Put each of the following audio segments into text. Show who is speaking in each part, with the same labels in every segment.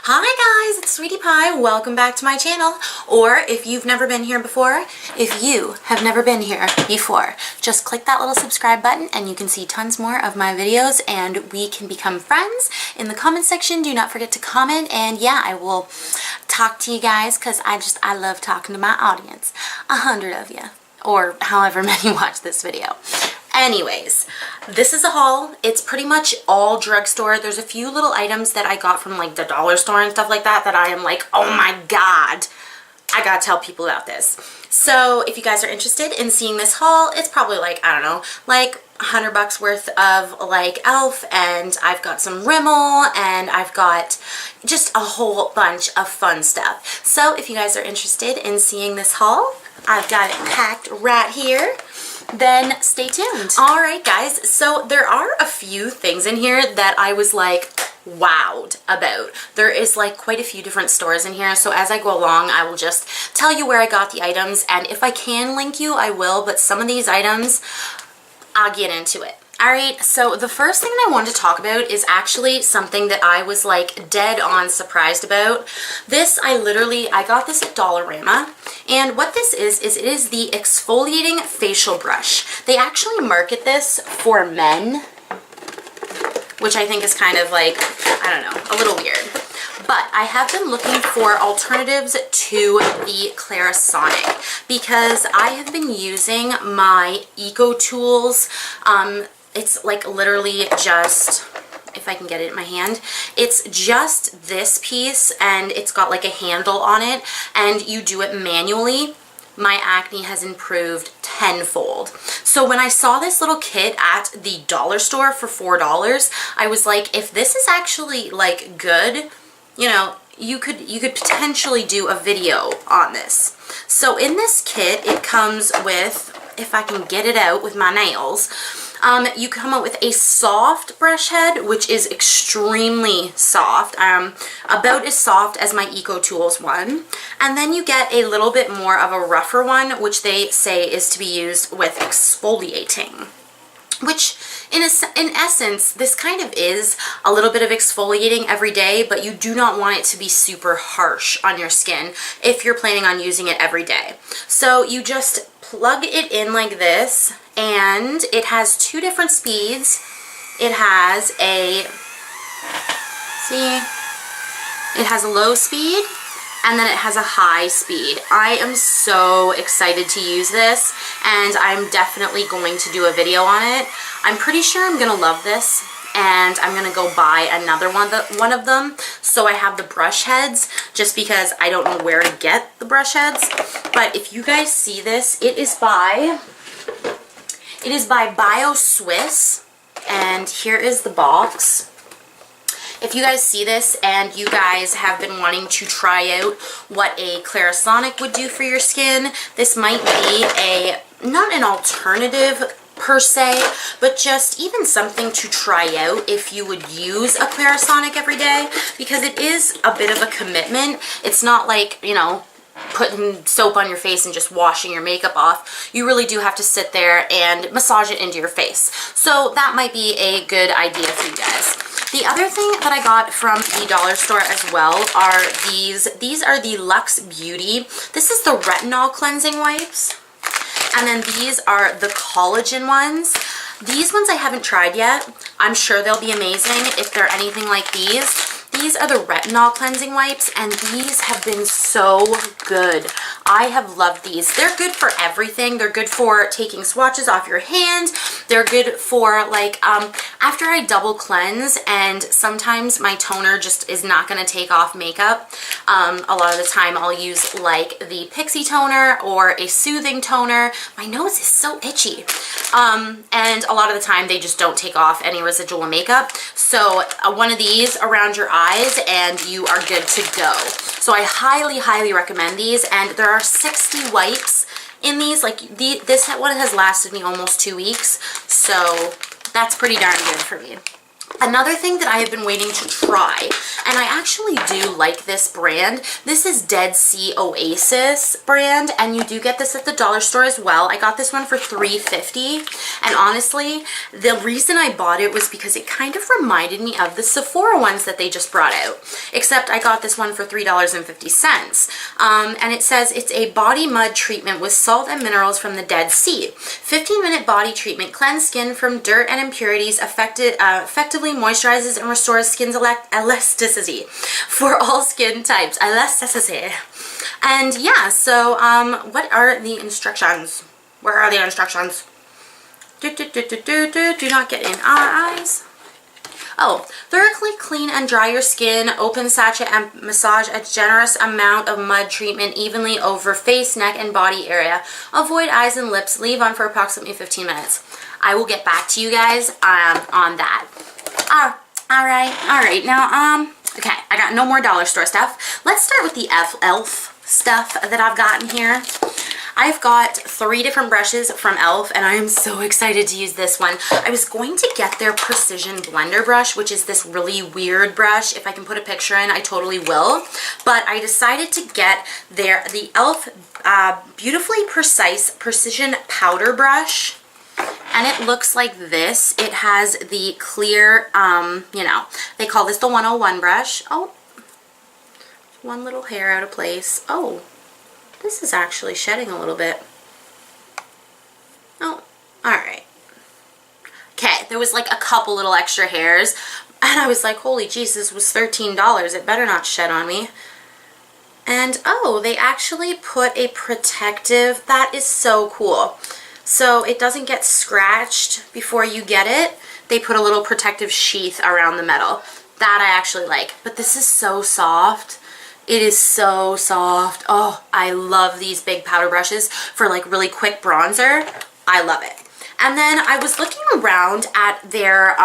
Speaker 1: Hi guys, it's Sweetie Pie. Welcome back to my channel. Or if you've never been here before, if you have never been here before, just click that little subscribe button and you can see tons more of my videos and we can become friends. In the comment section, do not forget to comment, and yeah, I will talk to you guys because I love talking to my audience. 100 of you, or however many watch this video. Anyways, this is a haul. It's pretty much all drugstore. There's a few little items that I got from like the dollar store and stuff like that that I am like, oh my god, I gotta tell people about this. So if you guys are interested in seeing this haul, it's probably like, I don't know, like $100 worth of like e.l.f. and I've got some Rimmel and I've got just a whole bunch of fun stuff. So if you guys are interested in seeing this haul, I've got it packed right here. Then stay tuned. Alright guys, so there are a few things in here that I was like wowed about. There is like quite a few different stores in here, so as I go along I will just tell you where I got the items, and if I can link you I will, but some of these items I'll get into it. Alright, so the first thing I wanted to talk about is actually something that I was like dead on surprised about. This, I got this at Dollarama, and what this is it is the exfoliating facial brush. They actually market this for men, which I think is kind of like, I don't know, a little weird. But I have been looking for alternatives to the Clarisonic because I have been using my Eco Tools. It's like literally just, if I can get it in my hand, it's just this piece and it's got like a handle on it and you do it manually. My acne has improved tenfold. So when I saw this little kit at the dollar store for $4, I was like, if this is actually like good, you know, you could potentially do a video on this. So in this kit, it comes with, if I can get it out with my nails, you come out with a soft brush head, which is extremely soft, about as soft as my Eco Tools one. And then you get a little bit more of a rougher one, which they say is to be used with exfoliating. Which, in essence, this kind of is a little bit of exfoliating every day, but you do not want it to be super harsh on your skin if you're planning on using it every day. So you just plug it in like this, and it has two different speeds. It has a, it has a low speed, and then it has a high speed. I am so excited to use this, and I'm definitely going to do a video on it. I'm pretty sure I'm gonna love this, and I'm gonna go buy another one of them so I have the brush heads, just because I don't know where to get the brush heads. But if you guys see this, it is by Bio Swiss, and here is the box. If you guys see this and you guys have been wanting to try out what a Clarisonic would do for your skin, this might be not an alternative per se, but just even something to try out if you would use a Clarisonic every day, because it is a bit of a commitment. It's not like, you know, putting soap on your face and just washing your makeup off. You really do have to sit there and massage it into your face. So that might be a good idea for you guys. The other thing that I got from the dollar store as well are these. These are the Luxe Beauty. This is the retinol cleansing wipes. And then these are the collagen ones. These ones I haven't tried yet. I'm sure they'll be amazing if they're anything like these. These are the retinol cleansing wipes, and these have been so good. I have loved these. They're good for everything. They're good for taking swatches off your hand. They're good for like, after I double cleanse and sometimes my toner just is not going to take off makeup, a lot of the time I'll use like the Pixie toner or a soothing toner. My nose is so itchy. And a lot of the time they just don't take off any residual makeup. So one of these around your eyes and you are good to go. So I highly, highly recommend these, and there are 60 wipes in these. Like this one has lasted me almost 2 weeks, so that's pretty darn good for me. Another thing that I have been waiting to try, and I actually do like this brand. This is Dead Sea Oasis brand, and you do get this at the dollar store as well. I got this one for $3.50, and honestly, the reason I bought it was because it kind of reminded me of the Sephora ones that they just brought out, except I got this one for $3.50. And it says it's a body mud treatment with salt and minerals from the Dead Sea. 15-minute body treatment, cleanse skin from dirt and impurities, effectively moisturizes and restores skin's elasticity for all skin types. Elasticity. And yeah, so what are the instructions? Where are the instructions? Do not get in eyes. Oh, thoroughly clean and dry your skin, open sachet and massage a generous amount of mud treatment evenly over face, neck, and body area. Avoid eyes and lips. Leave on for approximately 15 minutes. I will get back to you guys on that. Alright, now, okay, I got no more dollar store stuff. Let's start with the e.l.f. stuff that I've gotten here. I've got 3 different brushes from e.l.f. and I am so excited to use this one. I was going to get their Precision Blender brush, which is this really weird brush. If I can put a picture in, I totally will. But I decided to get the e.l.f. Beautifully Precise Precision Powder Brush. And it looks like this. It has the clear, you know, they call this the 101 brush. Oh, one little hair out of place. Oh, this is actually shedding a little bit. Oh, alright. Okay, there was like a couple little extra hairs. And I was like, holy Jesus, was $13. It better not shed on me. And oh, they actually put a protective, that is so cool. So it doesn't get scratched before you get it. They put a little protective sheath around the metal. That I actually like. But this is so soft. It is so soft. Oh, I love these big powder brushes for like really quick bronzer. I love it. And then I was looking around at their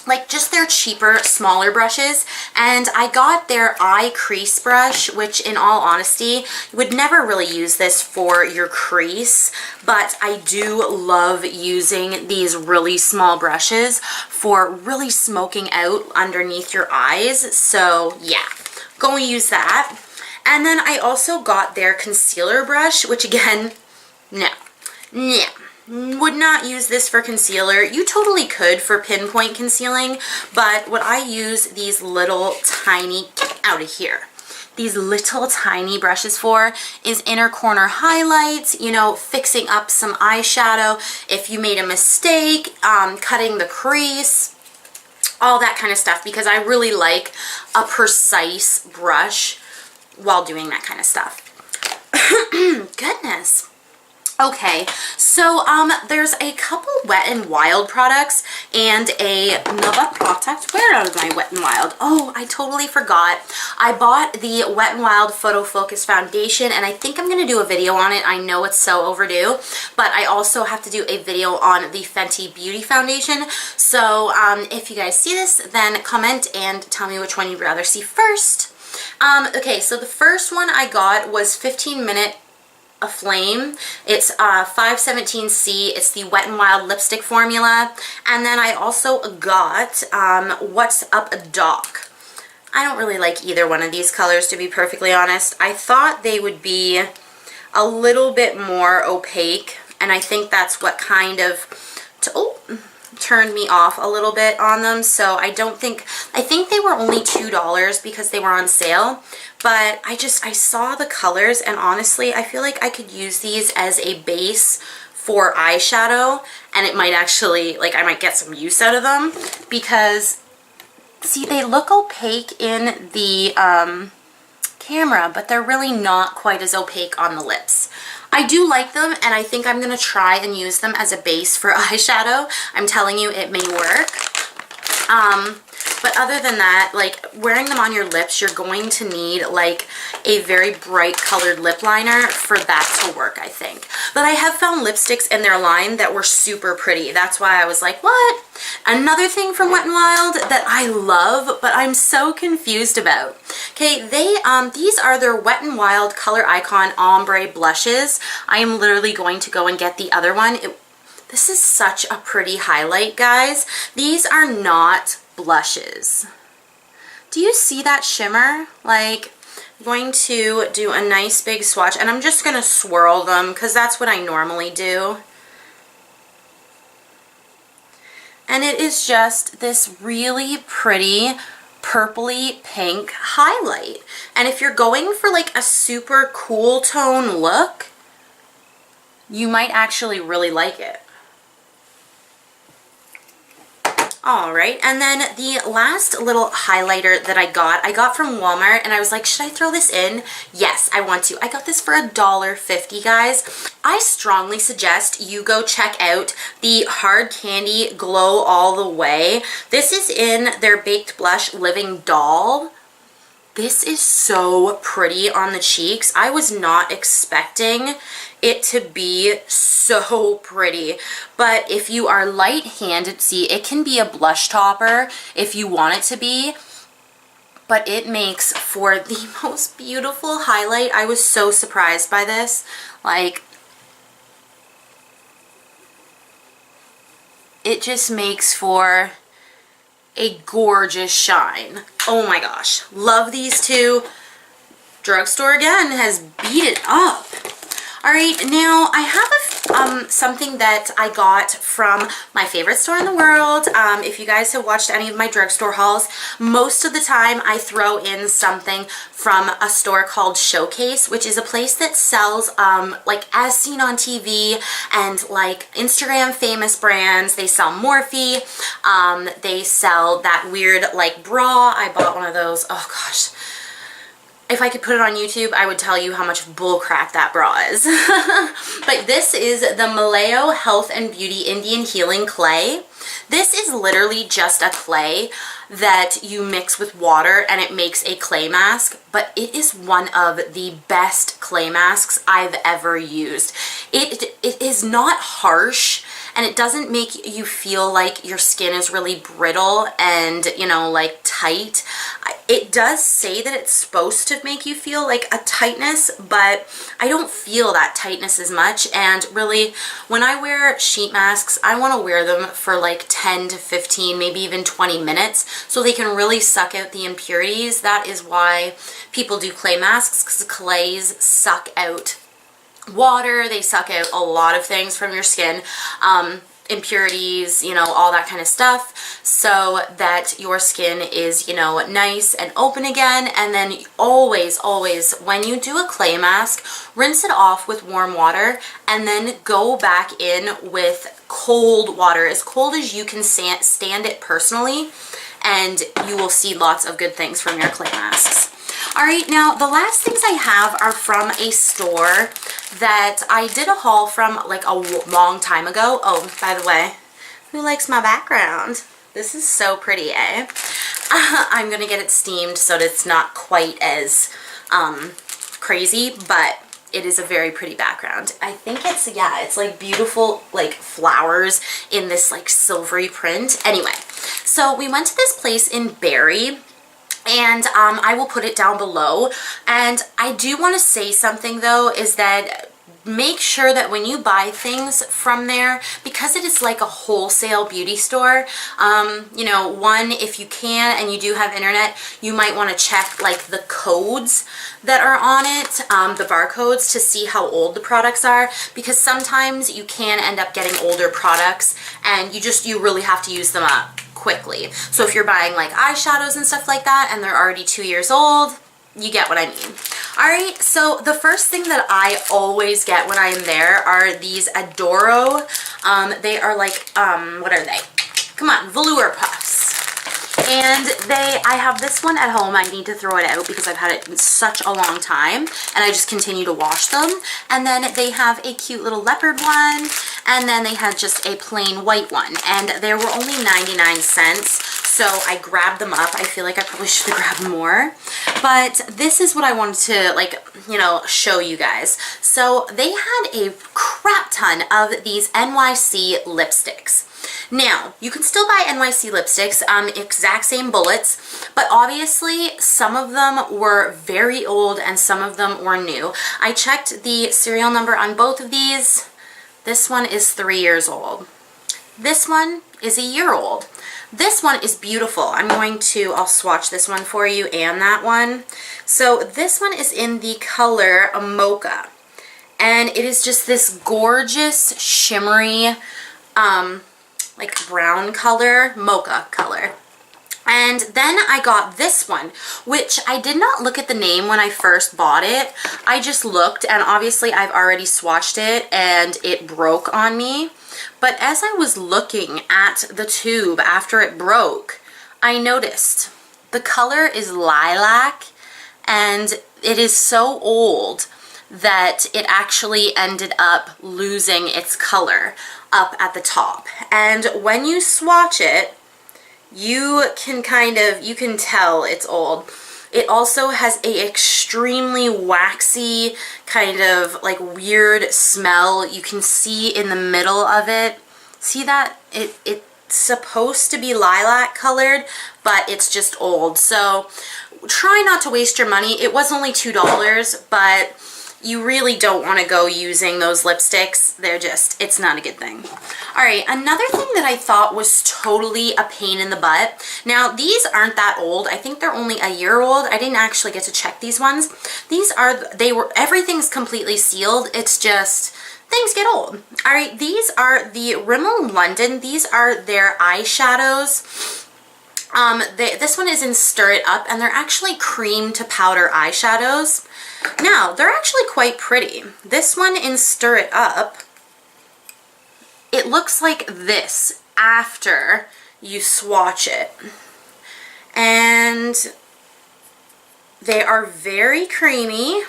Speaker 1: like just their cheaper, smaller brushes, and I got their eye crease brush, which in all honesty, you would never really use this for your crease, but I do love using these really small brushes for really smoking out underneath your eyes. So yeah, go and use that. And then I also got their concealer brush, which again, no, would not use this for concealer. You totally could for pinpoint concealing, but what I use these little tiny, get out of here, these little tiny brushes for is inner corner highlights, you know, fixing up some eyeshadow if you made a mistake, cutting the crease, all that kind of stuff, because I really like a precise brush while doing that kind of stuff. Goodness. Okay, so there's a couple Wet n Wild products and another product. Where is my Wet n Wild? Oh, I totally forgot. I bought the Wet n Wild Photo Focus Foundation, and I think I'm going to do a video on it. I know it's so overdue, but I also have to do a video on the Fenty Beauty Foundation. So if you guys see this, then comment and tell me which one you'd rather see first. Okay, so the first one I got was 15-minute Aflame. It's 517C. It's the Wet n Wild lipstick formula. And then I also got What's Up Doc. I don't really like either one of these colors, to be perfectly honest. I thought they would be a little bit more opaque, and I think that's what kind of turned me off a little bit on them. So I think they were only $2 because they were on sale, but I saw the colors, and honestly I feel like I could use these as a base for eyeshadow, and it might actually, like, I might get some use out of them, because see, they look opaque in the camera, but they're really not quite as opaque on the lips. I do like them, and I think I'm going to try and use them as a base for eyeshadow. I'm telling you, it may work. But other than that, like, wearing them on your lips, you're going to need like a very bright colored lip liner for that to work, I think. But I have found lipsticks in their line that were super pretty. That's why I was like, what? Another thing from Wet n Wild that I love, but I'm so confused about. Okay, these are their Wet n Wild Color Icon Ombre Blushes. I am literally going to go and get the other one. This is such a pretty highlight, guys. These are not blushes. Do you see that shimmer? Like, I'm going to do a nice big swatch, and I'm just going to swirl them because that's what I normally do. And it is just this really pretty purpley pink highlight. And if you're going for like a super cool tone look, you might actually really like it. Alright, and then the last little highlighter that I got from Walmart, and I was like, should I throw this in? Yes, I want to. I got this for $1.50, guys. I strongly suggest you go check out the Hard Candy Glow All the Way. This is in their Baked Blush Living Doll. This is so pretty on the cheeks. I was not expecting it to be so pretty, but if you are light-handed, see, it can be a blush topper if you want it to be, but it makes for the most beautiful highlight. I was so surprised by this. Like, it just makes for a gorgeous shine. Oh my gosh, love these two. Drugstore again has beat it up. All right, now I have something that I got from my favorite store in the world. If you guys have watched any of my drugstore hauls, most of the time I throw in something from a store called Showcase, which is a place that sells like As Seen on TV and like Instagram famous brands. They sell Morphe. They sell that weird like bra. I bought one of those. Oh gosh. If I could put it on YouTube, I would tell you how much bullcrap that bra is. But this is the Malayo Health and Beauty Indian Healing Clay. This is literally just a clay that you mix with water and it makes a clay mask, but it is one of the best clay masks I've ever used. It is not harsh, and it doesn't make you feel like your skin is really brittle and, you know, like tight. It does say that it's supposed to make you feel like a tightness, but I don't feel that tightness as much. And really, when I wear sheet masks, I want to wear them for like 10 to 15, maybe even 20 minutes so they can really suck out the impurities. That is why people do clay masks, because clays suck out water, they suck out a lot of things from your skin, impurities, you know, all that kind of stuff, so that your skin is, you know, nice and open again. And then always when you do a clay mask, rinse it off with warm water and then go back in with cold water, as cold as you can stand it personally, and you will see lots of good things from your clay masks. All right, now the last things I have are from a store that I did a haul from like a long time ago. Oh, by the way, who likes my background? This is so pretty, eh? I'm gonna get it steamed so that it's not quite as crazy, but it is a very pretty background. I think it's, yeah, it's like beautiful like flowers in this like silvery print. Anyway, so we went to this place in Barrie, and I will put it down below. And I do want to say something though, is that make sure that when you buy things from there, because it is like a wholesale beauty store, you know, one, if you can and you do have internet, you might want to check like the codes that are on it, the barcodes, to see how old the products are, because sometimes you can end up getting older products and you really have to use them up quickly. So if you're buying like eyeshadows and stuff like that and they're already 2 years old, you get what I mean. Alright, so the first thing that I always get when I am there are these Adoro, they are like, what are they? Come on, velour puffs. And I have this one at home. I need to throw it out because I've had it in such a long time, and I just continue to wash them. And then they have a cute little leopard one, and then they had just a plain white one, and they were only 99 cents. So I grabbed them up. I feel like I probably should have grabbed more, but this is what I wanted to, like, you know, show you guys. So they had a crap ton of these NYC lipsticks. Now, you can still buy NYC lipsticks, exact same bullets, but obviously some of them were very old and some of them were new. I checked the serial number on both of these. This one is 3 years old. This one is a year old. This one is beautiful. I'll swatch this one for you and that one. So this one is in the color Mocha. And it is just this gorgeous, shimmery, like brown color, mocha color. And then I got this one, which I did not look at the name when I first bought it. I just looked, and obviously I've already swatched it and it broke on me. But as I was looking at the tube after it broke, I noticed the color is lilac, and it is so old that it actually ended up losing its color up at the top. And when you swatch it, you can tell it's old. It also has a extremely waxy, kind of like weird smell. You can see in the middle of it. See that? It's supposed to be lilac colored, but it's just old. So try not to waste your money. It was only $2, but you really don't want to go using those lipsticks. It's not a good thing. All right, another thing that I thought was totally a pain in the butt. Now, these aren't that old. I think they're only a year old. I didn't actually get to check these ones. Everything's completely sealed. It's just, things get old. All right, these are the Rimmel London. These are their eyeshadows. This one is in Stir It Up, and they're actually cream to powder eyeshadows. Now, they're actually quite pretty. This one in Stir It Up, it looks like this after you swatch it. And they are very creamy,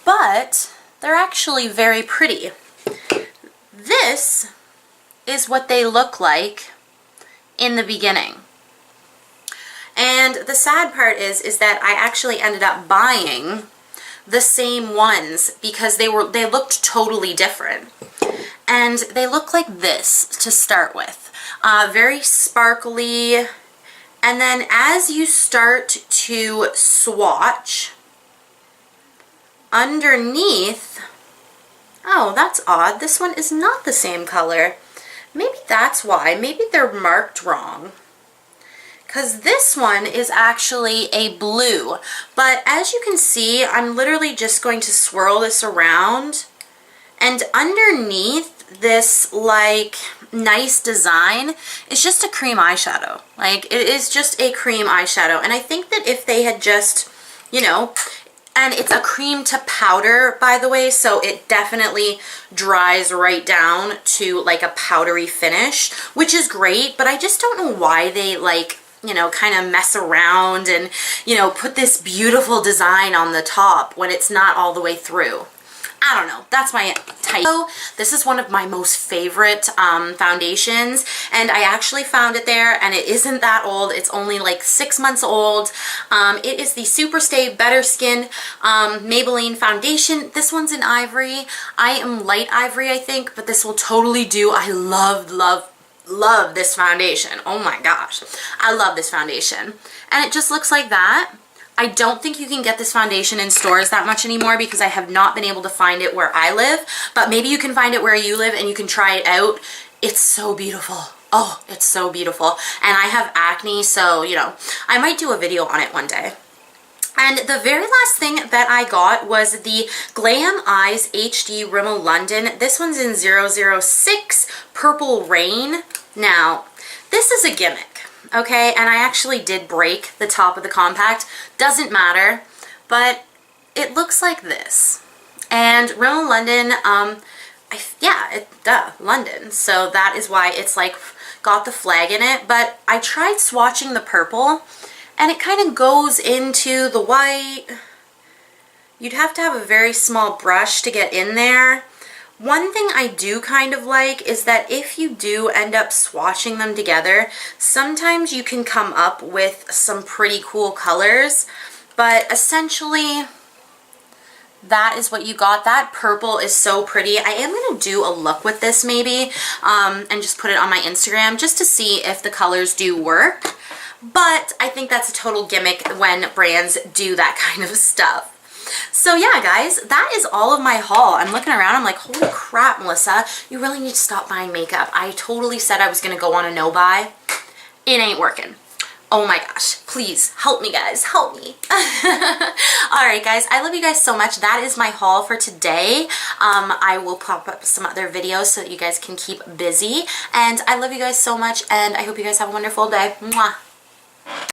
Speaker 1: but they're actually very pretty. This is what they look like in the beginning. And the sad part is that I actually ended up buying the same ones because they looked totally different. And they look like this to start with. Very sparkly. And then as you start to swatch, underneath, oh, that's odd. This one is not the same color. Maybe that's why. Maybe they're marked wrong. Because this one is actually a blue. But as you can see, I'm literally just going to swirl this around. And underneath this, like, nice design is just a cream eyeshadow. Like, it is just a cream eyeshadow. And I think that if they had just, and it's a cream to powder, by the way, so it definitely dries right down to, like, a powdery finish, which is great. But I just don't know why they, like, kind of mess around and, put this beautiful design on the top when it's not all the way through. I don't know. That's my type. So this is one of my most favorite foundations, and I actually found it there, and it isn't that old. It's only like 6 months old. It is the Super Stay Better Skin Maybelline foundation. This one's in ivory. I am light ivory, I think, but this will totally do. I love this foundation. Oh my gosh. I love this foundation. And it just looks like that. I don't think you can get this foundation in stores that much anymore because I have not been able to find it where I live, but maybe you can find it where you live and you can try it out. It's so beautiful. Oh, it's so beautiful. And I have acne, so, I might do a video on it one day. And the very last thing that I got was the Glam Eyes HD Rimmel London. This one's in 006 Purple Rain. Now, this is a gimmick, okay? And I actually did break the top of the compact. Doesn't matter, but it looks like this. And Rimmel London, London. So that is why it's like got the flag in it. But I tried swatching the purple, and it kind of goes into the white. You'd have to have a very small brush to get in there. One thing I do kind of like is that if you do end up swatching them together, sometimes you can come up with some pretty cool colors. But essentially, that is what you got. That purple is so pretty. I am going to do a look with this maybe and just put it on my Instagram just to see if the colors do work. But I think that's a total gimmick when brands do that kind of stuff. So yeah, guys, that is all of my haul. I'm looking around, I'm like, holy crap, Melissa, you really need to stop buying makeup. I totally said I was gonna go on a no buy. It ain't working. Oh my gosh, please help me, guys, help me. All right, guys, I love you guys so much. That is my haul for today. I will pop up some other videos so that you guys can keep busy. And I love you guys so much, and I hope you guys have a wonderful day. Mwah.